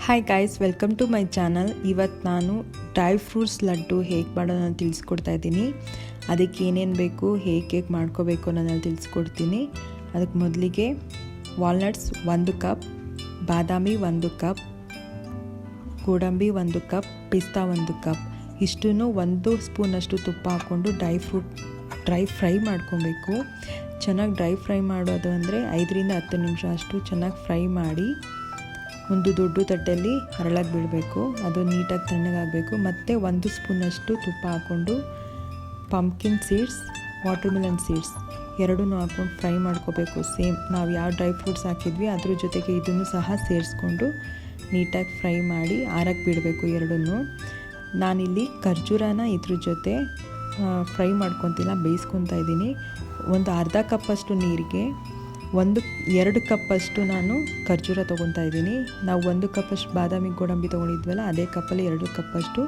Hi guys, welcome to my channel. ಇವತ್ತು ನಾನು dry fruits laddu ಹೇಗೆ ಮಾಡೋದನ್ನು ತಿಳಿಸ್ಕೊಡ್ತಾ ಇದ್ದೀನಿ. ಅದಕ್ಕೆ ಏನೇನು ಬೇಕು, ಹೇಗೆ ಮಾಡ್ಕೋಬೇಕು ಅನ್ನೋದನ್ನು ತಿಳಿಸ್ಕೊಡ್ತೀನಿ. ಅದಕ್ಕೆ ಮೊದಲಿಗೆ ವಾಲ್ನಟ್ಸ್ 1 ಕಪ್, ಬಾದಾಮಿ 1 ಕಪ್, ಗೋಡಂಬಿ 1 ಕಪ್, ಪಿಸ್ತಾ 1 ಕಪ್, ಇಷ್ಟನ್ನು 1 ಸ್ಪೂನಷ್ಟು ತುಪ್ಪ ಹಾಕ್ಕೊಂಡು ಡ್ರೈ ಫ್ರೈ ಮಾಡ್ಕೊಬೇಕು. ಚೆನ್ನಾಗಿ ಡ್ರೈ ಫ್ರೈ ಮಾಡೋದು ಅಂದರೆ 5 ರಿಂದ 10 ನಿಮಿಷ ಅಷ್ಟು ಚೆನ್ನಾಗಿ ಫ್ರೈ ಮಾಡಿ ಒಂದು ದೊಡ್ಡ ತಟ್ಟೆಯಲ್ಲಿ ಹರಳಾಗಿ ಬಿಡಬೇಕು. ಅದು ನೀಟಾಗಿ ತಣ್ಣಗಾಗಬೇಕು. ಮತ್ತು 1 ಸ್ಪೂನಷ್ಟು ತುಪ್ಪ ಹಾಕ್ಕೊಂಡು pumpkin seeds, water melon seeds ಎರಡನ್ನೂ ಹಾಕ್ಕೊಂಡು ಫ್ರೈ ಮಾಡ್ಕೋಬೇಕು. ಸೇಮ್ ನಾವು ಯಾವ ಡ್ರೈ ಫ್ರೂಟ್ಸ್ ಹಾಕಿದ್ವಿ ಅದ್ರ ಜೊತೆಗೆ ಇದನ್ನು ಸಹ ಸೇರಿಸ್ಕೊಂಡು ನೀಟಾಗಿ ಫ್ರೈ ಮಾಡಿ ಆರಕ್ಕೆ ಬಿಡಬೇಕು ಎರಡನ್ನೂ. ನಾನಿಲ್ಲಿ ಖರ್ಜೂರನ ಇದ್ರ ಜೊತೆ ಫ್ರೈ ಮಾಡ್ಕೊತಿಲ್ಲ, ಬೇಯಿಸ್ಕೊತಾ ಇದ್ದೀನಿ. ಒಂದು ಅರ್ಧ ಕಪ್ಪಷ್ಟು ನೀರಿಗೆ 2 ಕಪ್ಪಷ್ಟು ನಾನು ಖರ್ಜೂರ ತೊಗೊತಾ ಇದ್ದೀನಿ. ನಾವು 1 ಕಪ್ಪಷ್ಟು ಬಾದಾಮಿ ಗೋಡಂಬಿ ತೊಗೊಂಡಿದ್ವಲ್ಲ, ಅದೇ ಕಪ್ಪಲ್ಲಿ 2 ಕಪ್ಪಷ್ಟು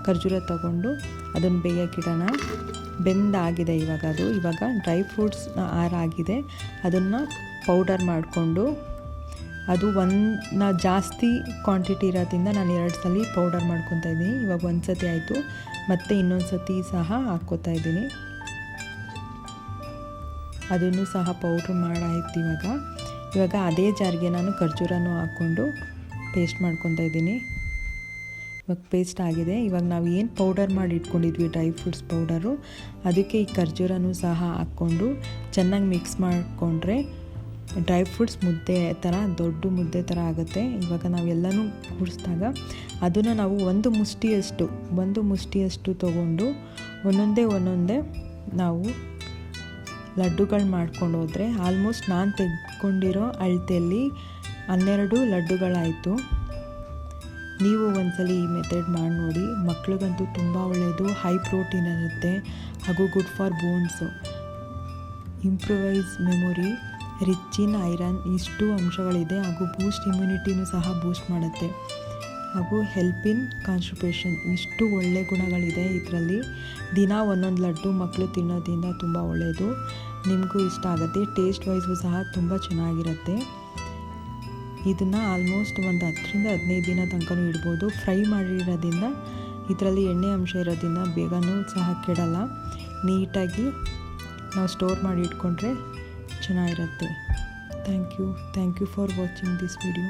ಖರ್ಜೂರ ತೊಗೊಂಡು ಅದನ್ನು ಬೇಯಕ್ಕಿಡೋಣ. ಬೆಂದಾಗಿದೆ ಇವಾಗ ಡ್ರೈ ಫ್ರೂಟ್ಸ್ ಆರಾಗಿದೆ. ಅದನ್ನು ಪೌಡರ್ ಮಾಡಿಕೊಂಡು ಅದು ಜಾಸ್ತಿ ಕ್ವಾಂಟಿಟಿ ಇರೋದ್ರಿಂದ ನಾನು 2 ಸಲ ಪೌಡರ್ ಮಾಡ್ಕೊತಾ ಇದ್ದೀನಿ. ಇವಾಗ 1 ಸತಿ ಆಯಿತು, ಮತ್ತು ಇನ್ನೊಂದು ಸತಿ ಸಹ ಹಾಕ್ಕೋತಾ ಇದ್ದೀನಿ. ಅದನ್ನು ಸಹ ಪೌಡ್ರ್ ಮಾಡಾಯ್ತು. ಇವಾಗ ಅದೇ ಜಾರಿಗೆ ನಾನು ಖರ್ಜೂರನೂ ಹಾಕ್ಕೊಂಡು ಪೇಸ್ಟ್ ಮಾಡ್ಕೊತಾ ಇದ್ದೀನಿ. ಇವಾಗ ಪೇಸ್ಟ್ ಆಗಿದೆ. ಇವಾಗ ನಾವು ಏನು ಪೌಡರ್ ಮಾಡಿ ಇಟ್ಕೊಂಡಿದ್ವಿ ಡ್ರೈ ಫ್ರೂಟ್ಸ್ ಪೌಡರು, ಅದಕ್ಕೆ ಈ ಖರ್ಜೂರನೂ ಸಹ ಹಾಕ್ಕೊಂಡು ಚೆನ್ನಾಗಿ ಮಿಕ್ಸ್ ಮಾಡಿಕೊಂಡ್ರೆ ಡ್ರೈ ಫ್ರೂಟ್ಸ್ ಮುದ್ದೆ ಥರ, ದೊಡ್ಡ ಮುದ್ದೆ ಥರ ಆಗುತ್ತೆ. ಇವಾಗ ನಾವೆಲ್ಲನೂ ಕೂಡಿಸಿದಾಗ ಅದನ್ನು ನಾವು ಒಂದು ಮುಷ್ಟಿಯಷ್ಟು ತೊಗೊಂಡು ಒಂದೊಂದೇ ನಾವು ಲಡ್ಡುಗಳು ಮಾಡ್ಕೊಂಡು ಹೋದರೆ ಆಲ್ಮೋಸ್ಟ್ ನಾನು ತೆಗೆದುಕೊಂಡಿರೋ ಅಳತೆಯಲ್ಲಿ 12 ಲಡ್ಡುಗಳಾಯಿತು. ನೀವು ಒಂದ್ಸಲಿ ಈ ಮೆಥಡ್ ಮಾಡಿ ನೋಡಿ. ಮಕ್ಳಿಗಂತೂ ತುಂಬ ಒಳ್ಳೆಯದು, ಹೈ ಪ್ರೋಟೀನ್ ಇರುತ್ತೆ, ಹಾಗೂ good for ಬೋನ್ಸು, improvise memory, rich in iron, ಇಷ್ಟು ಅಂಶಗಳಿದೆ. ಹಾಗೂ ಬೂಸ್ಟ್ ಇಮ್ಯುನಿಟಿನೂ ಸಹ ಬೂಸ್ಟ್ ಮಾಡುತ್ತೆ, ಹಾಗೂ ಹೆಲ್ಪ್ ಇನ್ ಕಾನ್ಸ್ಟಿಪೇಷನ್, ಇಷ್ಟು ಒಳ್ಳೆ ಗುಣಗಳಿದೆ ಇದರಲ್ಲಿ. ದಿನ ಒಂದೊಂದು ಲಡ್ಡು ಮಕ್ಕಳು ತಿನ್ನೋದ್ರಿಂದ ತುಂಬ ಒಳ್ಳೆಯದು. ನಿಮಗೂ ಇಷ್ಟ ಆಗುತ್ತೆ. ಟೇಸ್ಟ್ ವೈಸು ಸಹ ತುಂಬ ಚೆನ್ನಾಗಿರುತ್ತೆ. ಇದನ್ನು ಆಲ್ಮೋಸ್ಟ್ ಒಂದು 10 ರಿಂದ 15 ದಿನ ತನಕನೂ ಇಡ್ಬೋದು. ಫ್ರೈ ಮಾಡಿರೋದ್ರಿಂದ ಇದರಲ್ಲಿ ಎಣ್ಣೆ ಅಂಶ ಇರೋದ್ರಿಂದ ಬೇಗನೂ ಸಹ ಕೆಡಲ್ಲ. ನೀಟಾಗಿ ನಾವು ಸ್ಟೋರ್ ಮಾಡಿ ಇಟ್ಕೊಂಡ್ರೆ ಚೆನ್ನಾಗಿರುತ್ತೆ. Thank you for watching this video.